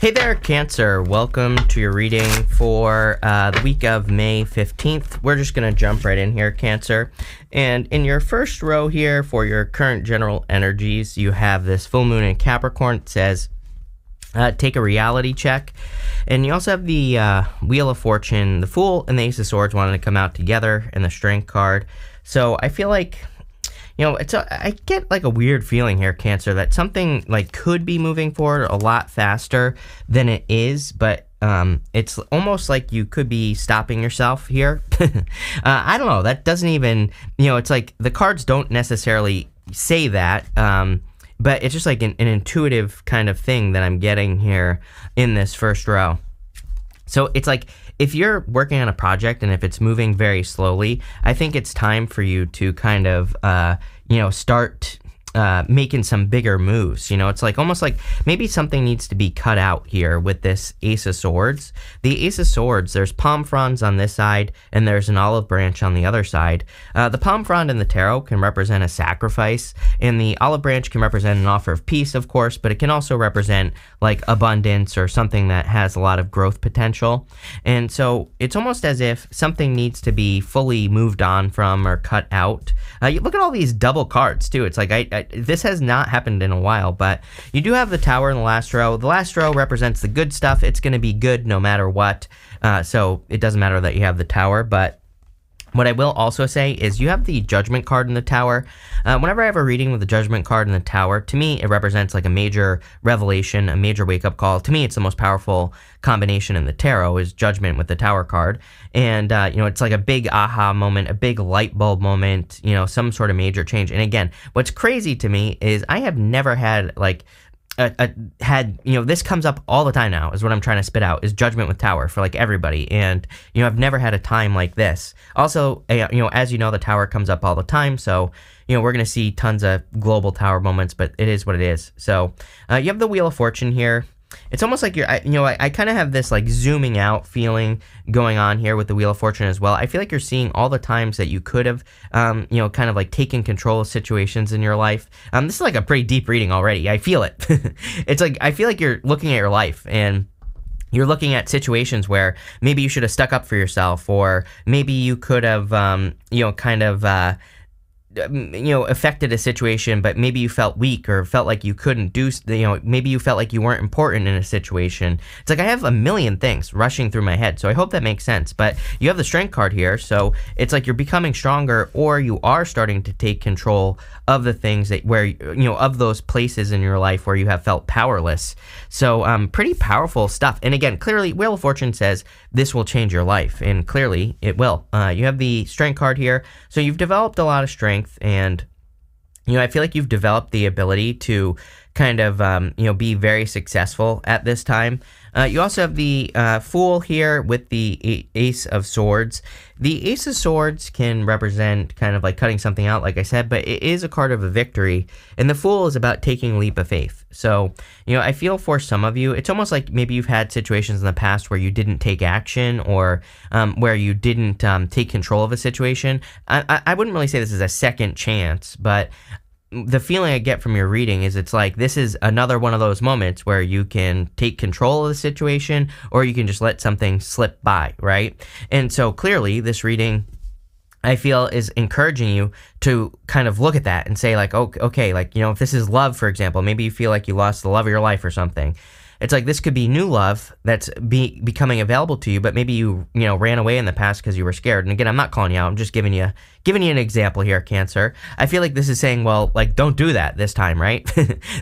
Hey there, Cancer. Welcome to your reading for the week of May 15th. We're just going to jump right in here, Cancer. And in your first row here for your current general energies, you have this full moon in Capricorn. It says, take a reality check. And you also have the Wheel of Fortune, the Fool, and the Ace of Swords wanting to come out together, and the Strength card. So I feel like, I get like a weird feeling here, Cancer, that something like could be moving forward a lot faster than it is, but it's almost like you could be stopping yourself here. I don't know. That doesn't even, it's like the cards don't necessarily say that, but it's just like an intuitive kind of thing that I'm getting here in this first row. So it's like, if you're working on a project and if it's moving very slowly, I think it's time for you to kind of, start making some bigger moves. It's like almost like maybe something needs to be cut out here with this Ace of Swords. The Ace of Swords, there's palm fronds on this side and there's an olive branch on the other side. The palm frond in the tarot can represent a sacrifice, and the olive branch can represent an offer of peace, of course, but it can also represent like abundance or something that has a lot of growth potential. And so it's almost as if something needs to be fully moved on from or cut out. You look at all these double cards too. It's like this has not happened in a while, but you do have the Tower in the last row. The last row represents the good stuff. It's going to be good no matter what. So it doesn't matter that you have the Tower, but what I will also say is you have the Judgment card in the Tower. Whenever I have a reading with the Judgment card in the Tower, to me, it represents like a major revelation, a major wake-up call. To me, it's the most powerful combination in the tarot is Judgment with the Tower card. And, it's like a big aha moment, a big light bulb moment, some sort of major change. And again, what's crazy to me is I have never had like this comes up all the time now is what I'm trying to spit out is Judgment with Tower for like everybody. And, I've never had a time like this. Also, as you know, the Tower comes up all the time. So, we're going to see tons of global Tower moments, but it is what it is. So you have the Wheel of Fortune here. It's almost like I kind of have this like zooming out feeling going on here with the Wheel of Fortune as well. I feel like you're seeing all the times that you could have, kind of like taken control of situations in your life. This is like a pretty deep reading already. I feel it. It's like, I feel like you're looking at your life and you're looking at situations where maybe you should have stuck up for yourself, or maybe you could have, affected a situation, but maybe you felt weak or felt like you couldn't do, maybe you felt like you weren't important in a situation. It's like I have a million things rushing through my head, so I hope that makes sense. But you have the Strength card here, so it's like you're becoming stronger, or you are starting to take control of the things that where, of those places in your life where you have felt powerless. So pretty powerful stuff. And again, clearly Wheel of Fortune says this will change your life, and clearly it will. You have the Strength card here, so you've developed a lot of strength. And I feel like you've developed the ability to kind of be very successful at this time. You also have the Fool here with the Ace of Swords. The Ace of Swords can represent kind of like cutting something out, like I said, but it is a card of a victory. And the Fool is about taking a leap of faith. So, I feel for some of you, it's almost like maybe you've had situations in the past where you didn't take action, or where you didn't take control of a situation. I wouldn't really say this is a second chance, but the feeling I get from your reading is it's like this is another one of those moments where you can take control of the situation, or you can just let something slip by, right? And so clearly this reading, I feel, is encouraging you to kind of look at that and say like, okay, like, if this is love, for example, maybe you feel like you lost the love of your life or something. It's like this could be new love that's becoming available to you, but maybe you ran away in the past because you were scared. And again, I'm not calling you out. I'm just giving you an example here, Cancer. I feel like this is saying, well, like, don't do that this time, right?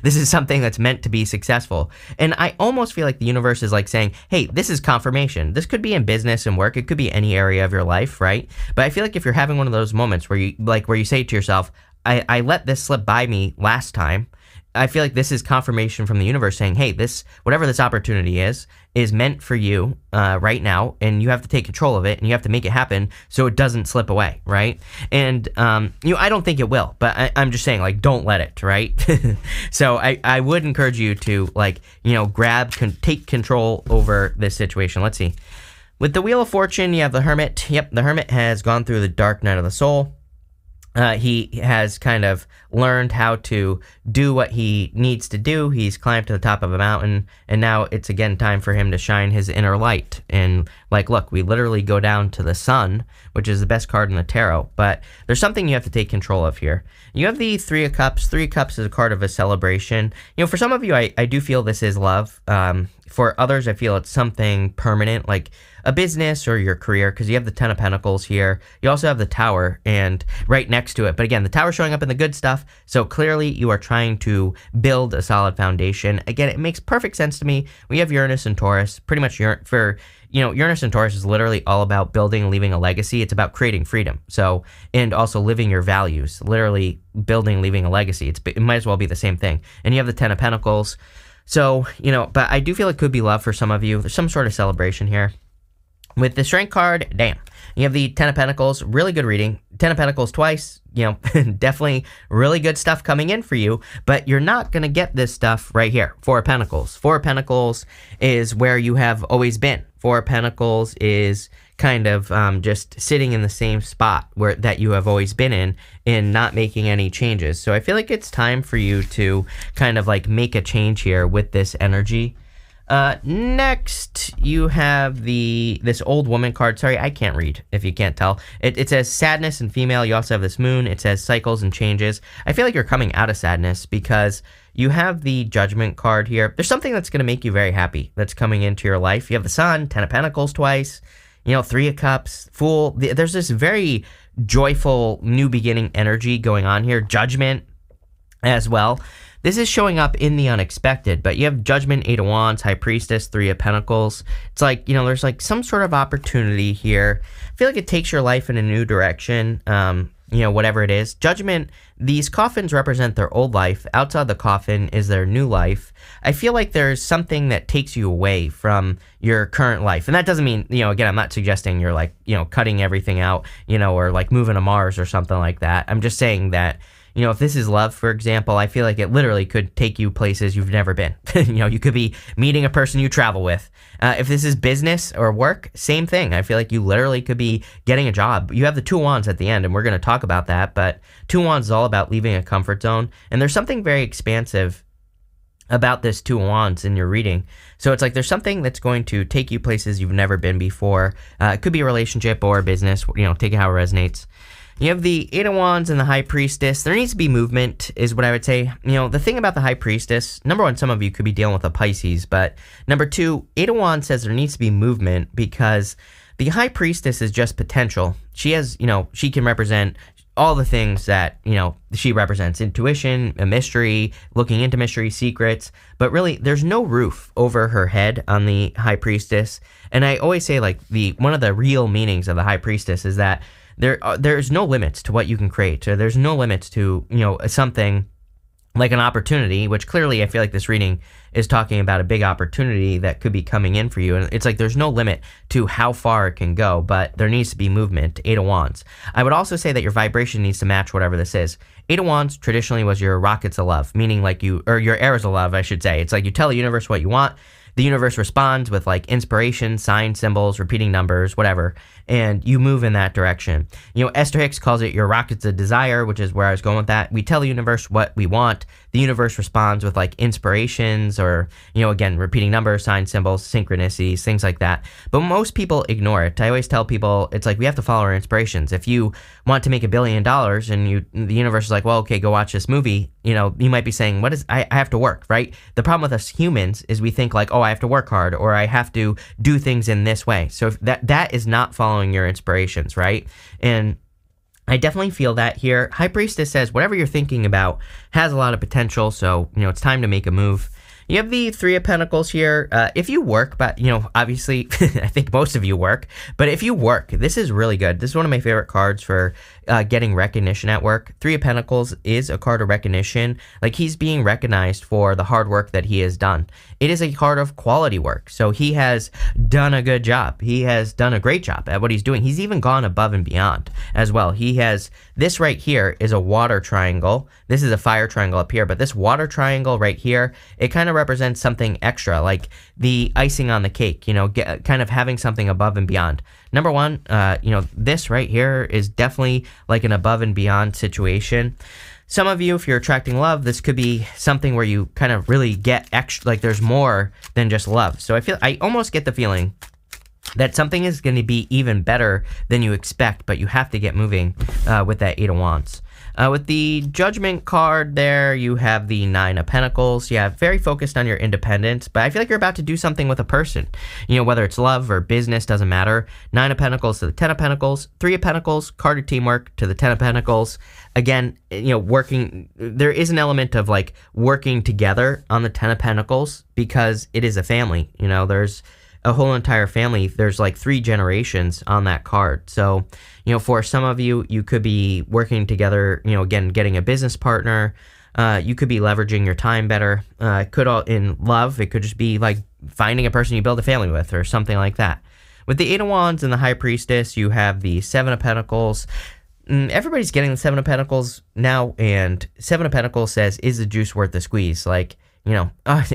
This is something that's meant to be successful. And I almost feel like the universe is like saying, hey, this is confirmation. This could be in business and work. It could be any area of your life, right? But I feel like if you're having one of those moments where you say to yourself, I let this slip by me last time, I feel like this is confirmation from the universe saying, hey, whatever this opportunity is meant for you right now, and you have to take control of it, and you have to make it happen so it doesn't slip away, right? And, I don't think it will, but I'm just saying, like, don't let it, right? So I would encourage you to, like, take control over this situation. Let's see. With the Wheel of Fortune, you have the Hermit. Yep, the Hermit has gone through the dark night of the soul. He has kind of learned how to do what he needs to do. He's climbed to the top of a mountain, and now it's again time for him to shine his inner light. And like, look, we literally go down to the sun, which is the best card in the tarot. But there's something you have to take control of here. You have the Three of Cups. Three of Cups is a card of a celebration. For some of you, I do feel this is love. For others, I feel it's something permanent, like a business or your career, because you have the Ten of Pentacles here. You also have the Tower and right next to it. But again, the Tower showing up in the good stuff. So clearly you are trying to build a solid foundation. Again, it makes perfect sense to me. We have Uranus and Taurus. Pretty much Uranus and Taurus is literally all about building and leaving a legacy. It's about creating freedom. So, and also living your values, literally building and leaving a legacy. It might as well be the same thing. And you have the Ten of Pentacles. So, but I do feel it could be love for some of you. There's some sort of celebration here. With the Strength card, damn. You have the Ten of Pentacles, really good reading. Ten of Pentacles twice, definitely really good stuff coming in for you, but you're not going to get this stuff right here. Four of Pentacles. Four of Pentacles is where you have always been. Four of Pentacles is kind of just sitting in the same spot that you have always been in and not making any changes. So I feel like it's time for you to kind of like make a change here with this energy. Next, you have this old woman card. Sorry, I can't read, if you can't tell. It says sadness and female. You also have this moon. It says cycles and changes. I feel like you're coming out of sadness because you have the Judgment card here. There's something that's going to make you very happy that's coming into your life. You have the Sun, Ten of Pentacles twice, Three of Cups, Fool. There's this very joyful new beginning energy going on here. Judgment as well. This is showing up in the unexpected, but you have Judgment, Eight of Wands, High Priestess, Three of Pentacles. It's like, there's like some sort of opportunity here. I feel like it takes your life in a new direction, whatever it is. Judgment, these coffins represent their old life. Outside the coffin is their new life. I feel like there's something that takes you away from your current life. And that doesn't mean, again, I'm not suggesting you're like, cutting everything out, or like moving to Mars or something like that. I'm just saying that, if this is love, for example, I feel like it literally could take you places you've never been. You could be meeting a person you travel with. If this is business or work, same thing. I feel like you literally could be getting a job. You have the Two of Wands at the end, and we're going to talk about that. But Two of Wands is all about leaving a comfort zone. And there's something very expansive about this Two of Wands in your reading. So it's like there's something that's going to take you places you've never been before. It could be a relationship or a business, take it how it resonates. You have the Eight of Wands and the High Priestess. There needs to be movement, is what I would say. The thing about the High Priestess, number one, some of you could be dealing with a Pisces, but number two, Eight of Wands says there needs to be movement because the High Priestess is just potential. She has, she can represent all the things that, she represents. Intuition, a mystery, looking into mystery, secrets. But really, there's no roof over her head on the High Priestess. And I always say, like, one of the real meanings of the High Priestess is that there's no limits to what you can create. So there's no limits to, something like an opportunity, which clearly I feel like this reading is talking about a big opportunity that could be coming in for you. And it's like there's no limit to how far it can go, but there needs to be movement. Eight of Wands. I would also say that your vibration needs to match whatever this is. Eight of Wands traditionally was your rockets of love, meaning like your arrows of love, I should say. It's like you tell the universe what you want. The universe responds with like inspiration, signs, symbols, repeating numbers, whatever, and you move in that direction. Esther Hicks calls it your rockets of desire, which is where I was going with that. We tell the universe what we want. The universe responds with like inspirations or, again, repeating numbers, signs, symbols, synchronicities, things like that. But most people ignore it. I always tell people it's like we have to follow our inspirations. If you want to make $1 billion and the universe is like, well, okay, go watch this movie, you might be saying, I have to work, right? The problem with us humans is we think like, oh, I have to work hard or I have to do things in this way. So if that is not following your inspirations, right? And I definitely feel that here. High Priestess says whatever you're thinking about has a lot of potential, so it's time to make a move. You have the Three of Pentacles here. If you work, but obviously I think most of you work, but if you work, this is really good. This is one of my favorite cards for getting recognition at work. Three of Pentacles is a card of recognition. Like he's being recognized for the hard work that he has done. It is a card of quality work. So he has done a good job. He has done a great job at what he's doing. He's even gone above and beyond as well. This right here is a water triangle. This is a fire triangle up here, but this water triangle right here, it kind of represents something extra, like the icing on the cake, kind of having something above and beyond. Number one, this right here is definitely like an above and beyond situation. Some of you, if you're attracting love, this could be something where you kind of really get extra, like there's more than just love. So I almost get the feeling that something is going to be even better than you expect, but you have to get moving with that Eight of Wands. With the Judgment card there, you have the Nine of Pentacles. Yeah, very focused on your independence, but I feel like you're about to do something with a person. Whether it's love or business, doesn't matter. Nine of Pentacles to the Ten of Pentacles. Three of Pentacles, card of teamwork to the Ten of Pentacles. Again, working, there is an element of like working together on the Ten of Pentacles because it is a family. There's a whole entire family. There's like 3 generations on that card. So, for some of you, you could be working together, again, getting a business partner. You could be leveraging your time better. In love, it could just be like finding a person you build a family with or something like that. With the Eight of Wands and the High Priestess, you have the Seven of Pentacles. Everybody's getting the Seven of Pentacles now, and Seven of Pentacles says, is the juice worth the squeeze? Like,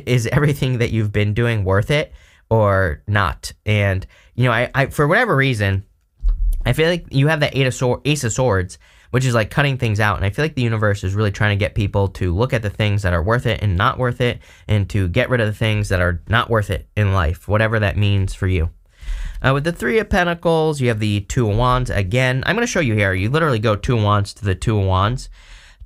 is everything that you've been doing worth it or not? And, I for whatever reason, I feel like you have that Ace of Swords, which is like cutting things out. And I feel like the universe is really trying to get people to look at the things that are worth it and not worth it, and to get rid of the things that are not worth it in life, whatever that means for you. With the Three of Pentacles, you have the Two of Wands. Again, I'm going to show you here. You literally go Two of Wands to the Two of Wands.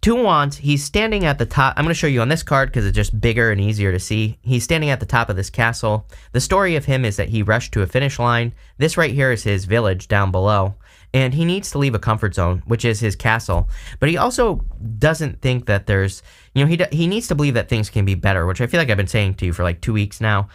Two of Wands, he's standing at the top. I'm going to show you on this card because it's just bigger and easier to see. He's standing at the top of this castle. The story of him is that he rushed to a finish line. This right here is his village down below. And he needs to leave a comfort zone, which is his castle. But he also doesn't think that there's, he needs to believe that things can be better, which I feel like I've been saying to you for like 2 weeks now.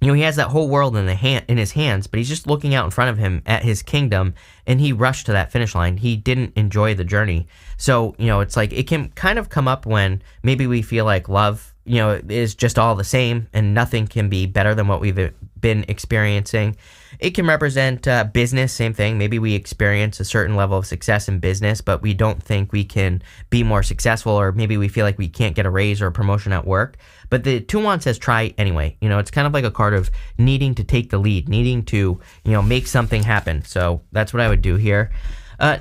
He has that whole world in his hands, but he's just looking out in front of him at his kingdom, and he rushed to that finish line. He didn't enjoy the journey. So, it's like it can kind of come up when maybe we feel like love, is just all the same and nothing can be better than what we've been experiencing. It can represent business, same thing. Maybe we experience a certain level of success in business, but we don't think we can be more successful, or maybe we feel like we can't get a raise or a promotion at work. But the Two of Wands says try anyway. It's kind of like a card of needing to take the lead, needing to, make something happen. So that's what I would do here.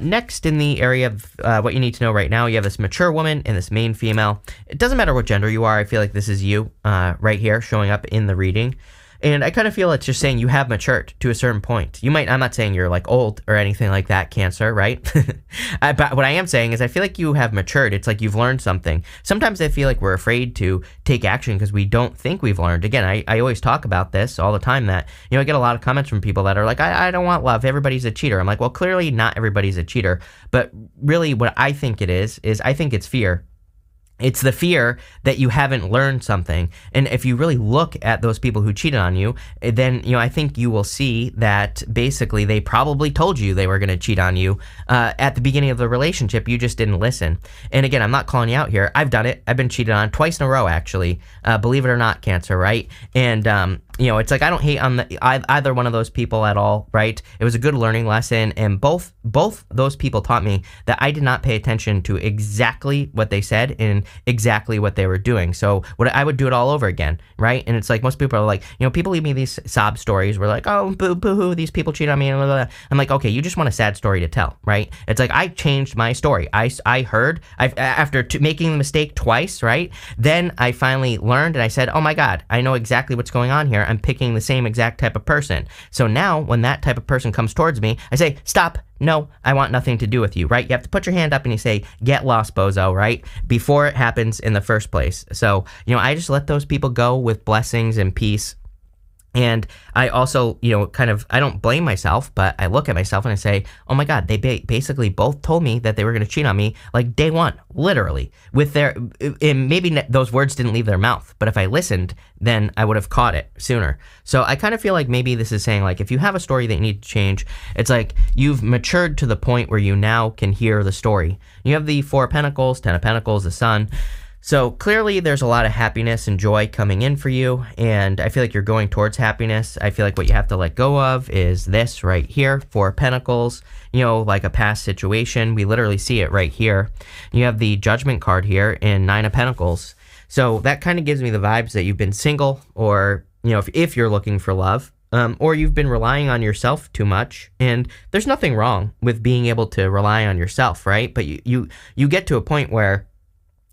Next, in the area of what you need to know right now, you have this mature woman and this main female. It doesn't matter what gender you are. I feel like this is you right here showing up in the reading. And I kind of feel it's just saying you have matured to a certain point. I'm not saying you're like old or anything like that, Cancer, right? But what I am saying is I feel like you have matured. It's like you've learned something. Sometimes I feel like we're afraid to take action because we don't think we've learned. Again, I always talk about this all the time that, I get a lot of comments from people that are like, I don't want love. Everybody's a cheater. I'm like, well, clearly not everybody's a cheater. But really what I think it is I think it's fear. It's the fear that you haven't learned something. And if you really look at those people who cheated on you, then, I think you will see that basically they probably told you they were going to cheat on you at the beginning of the relationship. You just didn't listen. And again, I'm not calling you out here. I've done it. I've been cheated on twice in a row, actually. Believe it or not, Cancer, right? And, it's like I don't hate on either one of those people at all, right? It was a good learning lesson, and both those people taught me that I did not pay attention to exactly what they said and exactly what they were doing. So what I would do it all over again, right? And it's like most people are like, people leave me these sob stories. We're like, oh, boo-hoo, these people cheat on me. And blah, blah, blah. I'm like, okay, you just want a sad story to tell, right? It's like I changed my story. I heard after making the mistake twice, right? Then I finally learned, and I said, oh my God, I know exactly what's going on here. I'm picking the same exact type of person. So now when that type of person comes towards me, I say, stop. No, I want nothing to do with you, right? You have to put your hand up and you say, get lost, bozo, right? Before it happens in the first place. So, I just let those people go with blessings and peace. And I also, I don't blame myself, but I look at myself and I say, oh my God, they basically both told me that they were going to cheat on me like day one, literally, and maybe those words didn't leave their mouth, but if I listened, then I would have caught it sooner. So I kind of feel like maybe this is saying, like, if you have a story that you need to change, it's like you've matured to the point where you now can hear the story. You have the Four of Pentacles, Ten of Pentacles, the Sun. So clearly there's a lot of happiness and joy coming in for you, and I feel like you're going towards happiness. I feel like what you have to let go of is this right here, Four of Pentacles, like a past situation. We literally see it right here. You have the Judgment card here and Nine of Pentacles. So that kind of gives me the vibes that you've been single, or, if you're looking for love, or you've been relying on yourself too much. And there's nothing wrong with being able to rely on yourself, right? But you get to a point where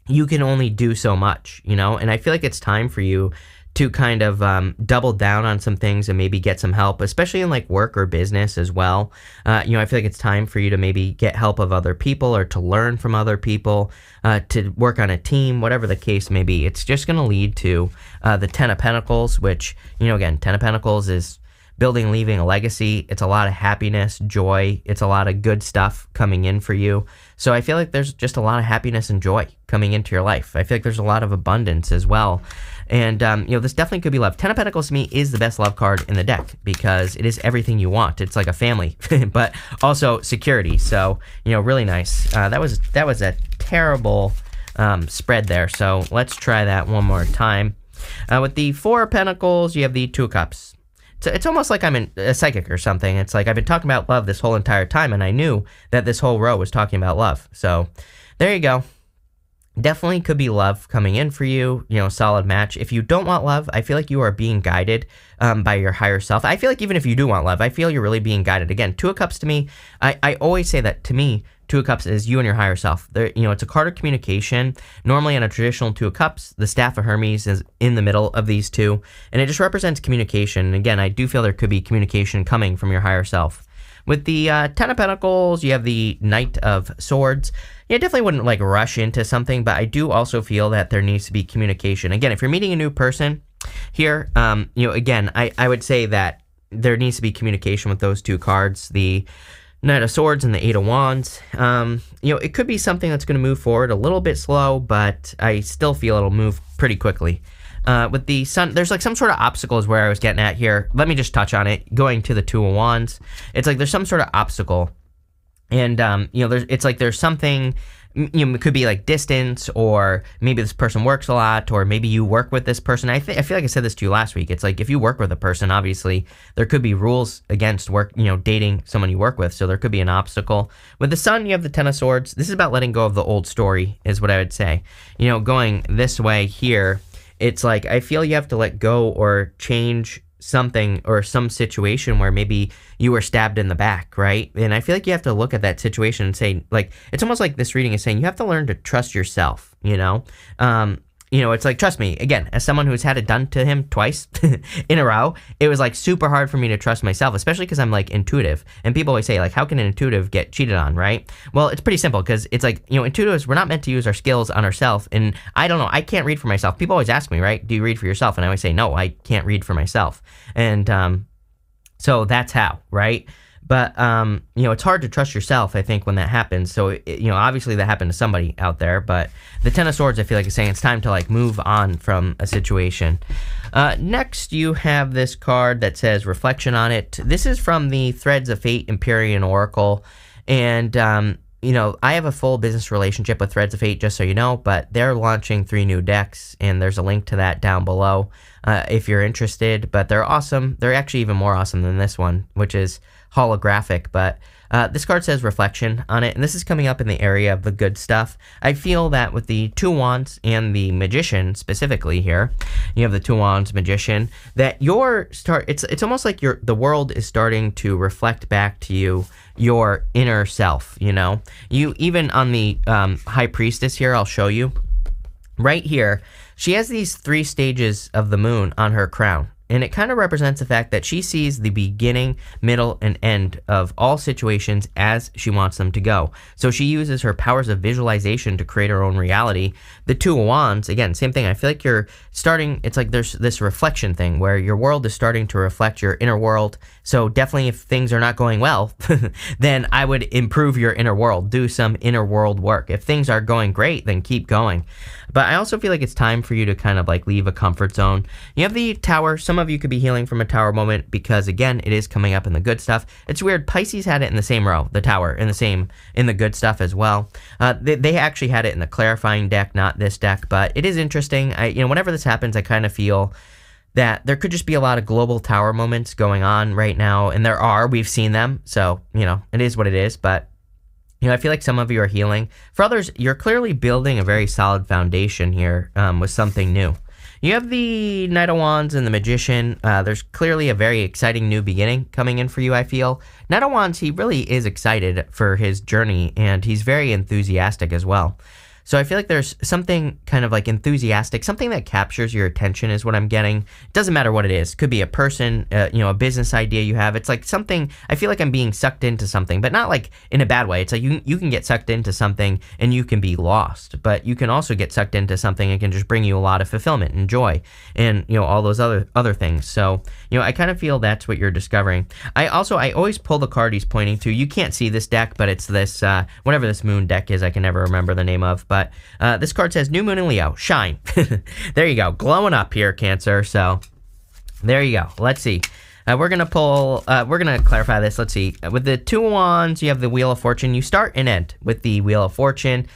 you can only do so much, and I feel like it's time for you to kind of double down on some things and maybe get some help, especially in like work or business as well. I feel like it's time for you to maybe get help of other people or to learn from other people, to work on a team, whatever the case may be. It's just going to lead to the Ten of Pentacles, which, again, Ten of Pentacles is building, leaving a legacy. It's a lot of happiness, joy. It's a lot of good stuff coming in for you. So I feel like there's just a lot of happiness and joy coming into your life. I feel like there's a lot of abundance as well. And, this definitely could be love. Ten of Pentacles to me is the best love card in the deck because it is everything you want. It's like a family, but also security. So, really nice. That was a terrible spread there. So let's try that one more time. With the Four of Pentacles, you have the Two of Cups. So it's almost like I'm a psychic or something. It's like I've been talking about love this whole entire time, and I knew that this whole row was talking about love. So there you go. Definitely could be love coming in for you, solid match. If you don't want love, I feel like you are being guided by your higher self. I feel like even if you do want love, I feel you're really being guided. Again, Two of Cups to me, I always say that to me, Two of Cups is you and your higher self. It's a card of communication. Normally on a traditional Two of Cups, the Staff of Hermes is in the middle of these two, and it just represents communication. And again, I do feel there could be communication coming from your higher self. With the Ten of Pentacles, you have the Knight of Swords. I definitely wouldn't like rush into something, but I do also feel that there needs to be communication. Again, if you're meeting a new person here, again, I would say that there needs to be communication with those two cards, the Knight of Swords and the Eight of Wands. It could be something that's going to move forward a little bit slow, but I still feel it'll move pretty quickly. With the Sun, there's like some sort of obstacles where I was getting at here. Let me just touch on it. Going to the Two of Wands, it's like there's some sort of obstacle, and there's something. It could be like distance, or maybe this person works a lot, or maybe you work with this person. I feel like I said this to you last week. It's like if you work with a person, obviously there could be rules against dating someone you work with, so there could be an obstacle. With the Sun, you have the Ten of Swords. This is about letting go of the old story, is what I would say. Going this way here, it's like I feel you have to let go or change something or some situation where maybe you were stabbed in the back, right? And I feel like you have to look at that situation and say, like, it's almost like this reading is saying you have to learn to trust yourself, it's like, trust me, again, as someone who's had it done to him twice in a row, it was like super hard for me to trust myself, especially because I'm like intuitive. And people always say, like, how can an intuitive get cheated on, right? Well, it's pretty simple because it's like, intuitives, we're not meant to use our skills on ourselves. And I don't know, I can't read for myself. People always ask me, right? Do you read for yourself? And I always say, no, I can't read for myself. And so that's how, right? But, it's hard to trust yourself, I think, when that happens. So, obviously that happened to somebody out there. But the Ten of Swords, I feel like, is saying it's time to, like, move on from a situation. Next, you have this card that says Reflection on it. This is from the Threads of Fate Empyrean Oracle. And, I have a full business relationship with Threads of Fate, just so you know. But they're launching 3 new decks, and there's a link to that down below if you're interested. But they're awesome. They're actually even more awesome than this one, which is holographic. But this card says Reflection on it, and this is coming up in the area of the good stuff. I feel that with the Two Wands and the Magician specifically here, you have the Two Wands, Magician, that it's almost like the world is starting to reflect back to you your inner self. You even on the High Priestess here, I'll show you right here, she has these 3 stages of the moon on her crown. And it kind of represents the fact that she sees the beginning, middle, and end of all situations as she wants them to go. So she uses her powers of visualization to create her own reality. The Two of Wands, again, same thing. I feel like you're starting, it's like there's this reflection thing where your world is starting to reflect your inner world. So definitely if things are not going well, then I would improve your inner world, do some inner world work. If things are going great, then keep going. But I also feel like it's time for you to kind of like leave a comfort zone. You have the Tower. Some of you could be healing from a Tower moment because, again, it is coming up in the good stuff. It's weird. Pisces had it in the same row, the Tower, in the good stuff as well. They actually had it in the clarifying deck, not this deck. But it is interesting. Whenever this happens, I kind of feel that there could just be a lot of global Tower moments going on right now. And there are. We've seen them. So, it is what it is. But I feel like some of you are healing. For others, you're clearly building a very solid foundation here with something new. You have the Knight of Wands and the Magician. There's clearly a very exciting new beginning coming in for you, I feel. Knight of Wands, he really is excited for his journey, and he's very enthusiastic as well. So I feel like there's something kind of like enthusiastic, something that captures your attention is what I'm getting. It doesn't matter what it is. Could be a person, a business idea you have. It's like something, I feel like I'm being sucked into something, but not like in a bad way. It's like you can get sucked into something and you can be lost, but you can also get sucked into something and can just bring you a lot of fulfillment and joy and, all those other things. So, I kind of feel that's what you're discovering. I always pull the card he's pointing to. You can't see this deck, but it's this, whatever this moon deck is, I can never remember the name of, but this card says New Moon in Leo, shine. There you go, glowing up here, Cancer. So there you go. Let's see. We're gonna clarify this. Let's see. With the Two of Wands, you have the Wheel of Fortune. You start and end with the Wheel of Fortune.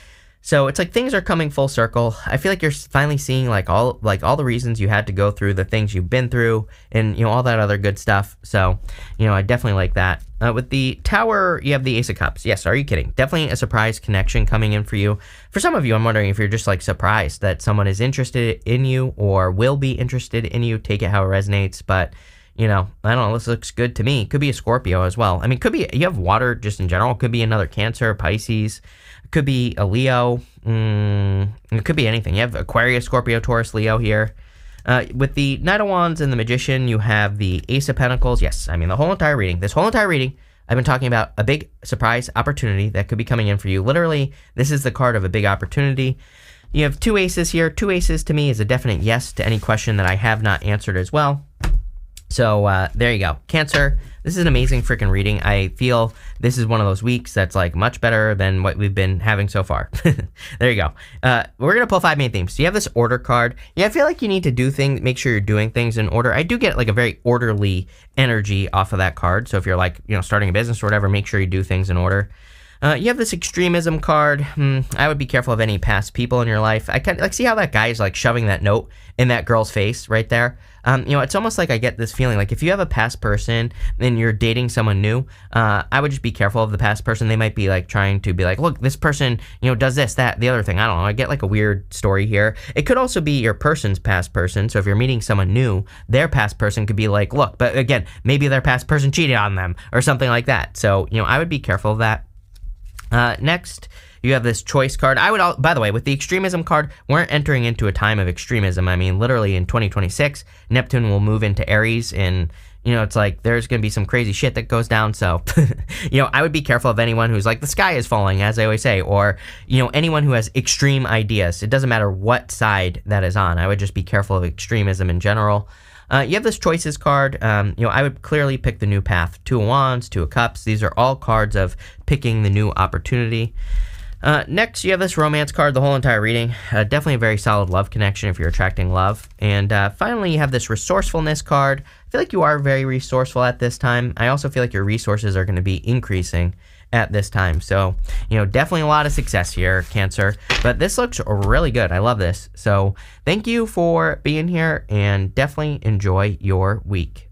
So it's like things are coming full circle. I feel like you're finally seeing all the reasons you had to go through, the things you've been through, and all that other good stuff. So I definitely like that. With the Tower, you have the Ace of Cups. Yes, are you kidding? Definitely a surprise connection coming in for you. For some of you, I'm wondering if you're just surprised that someone is interested in you or will be interested in you. Take it how it resonates, but I don't know. This looks good to me. Could be a Scorpio as well. I mean, could be you have water just in general. Could be another Cancer, Pisces. Could be a Leo. It could be anything. You have Aquarius, Scorpio, Taurus, Leo here. With the Knight of Wands and the Magician, you have the Ace of Pentacles. Yes, I mean, this whole entire reading, I've been talking about a big surprise opportunity that could be coming in for you. Literally, this is the card of a big opportunity. You have two aces here. Two aces to me is a definite yes to any question that I have not answered as well. So there you go. Cancer, this is an amazing freaking reading. I feel this is one of those weeks that's much better than what we've been having so far. There you go. We're going to pull 5 main themes. So you have this order card. Yeah, I feel like you need to do things, make sure you're doing things in order. I do get a very orderly energy off of that card. So if you're starting a business or whatever, make sure you do things in order. You have this extremism card. I would be careful of any past people in your life. I kind of see how that guy is shoving that note in that girl's face right there. It's almost like I get this feeling if you have a past person and you're dating someone new, I would just be careful of the past person. They might be trying to be look, this person, does this, that, the other thing. I don't know. I get a weird story here. It could also be your person's past person. So if you're meeting someone new, their past person could be look, but again, maybe their past person cheated on them or something like that. So, I would be careful of that. Next, you have this choice card. By the way, with the extremism card, we're entering into a time of extremism. I mean, literally in 2026, Neptune will move into Aries, and it's there's going to be some crazy shit that goes down. So, I would be careful of anyone who's the sky is falling, as I always say, or, anyone who has extreme ideas. It doesn't matter what side that is on. I would just be careful of extremism in general. You have this choices card. I would clearly pick the new path. Two of Wands, Two of Cups. These are all cards of picking the new opportunity. Next, you have this romance card, the whole entire reading. Definitely a very solid love connection if you're attracting love. And finally, you have this resourcefulness card. I feel like you are very resourceful at this time. I also feel like your resources are going to be increasing at this time. So, definitely a lot of success here, Cancer. But this looks really good. I love this. So, thank you for being here and definitely enjoy your week.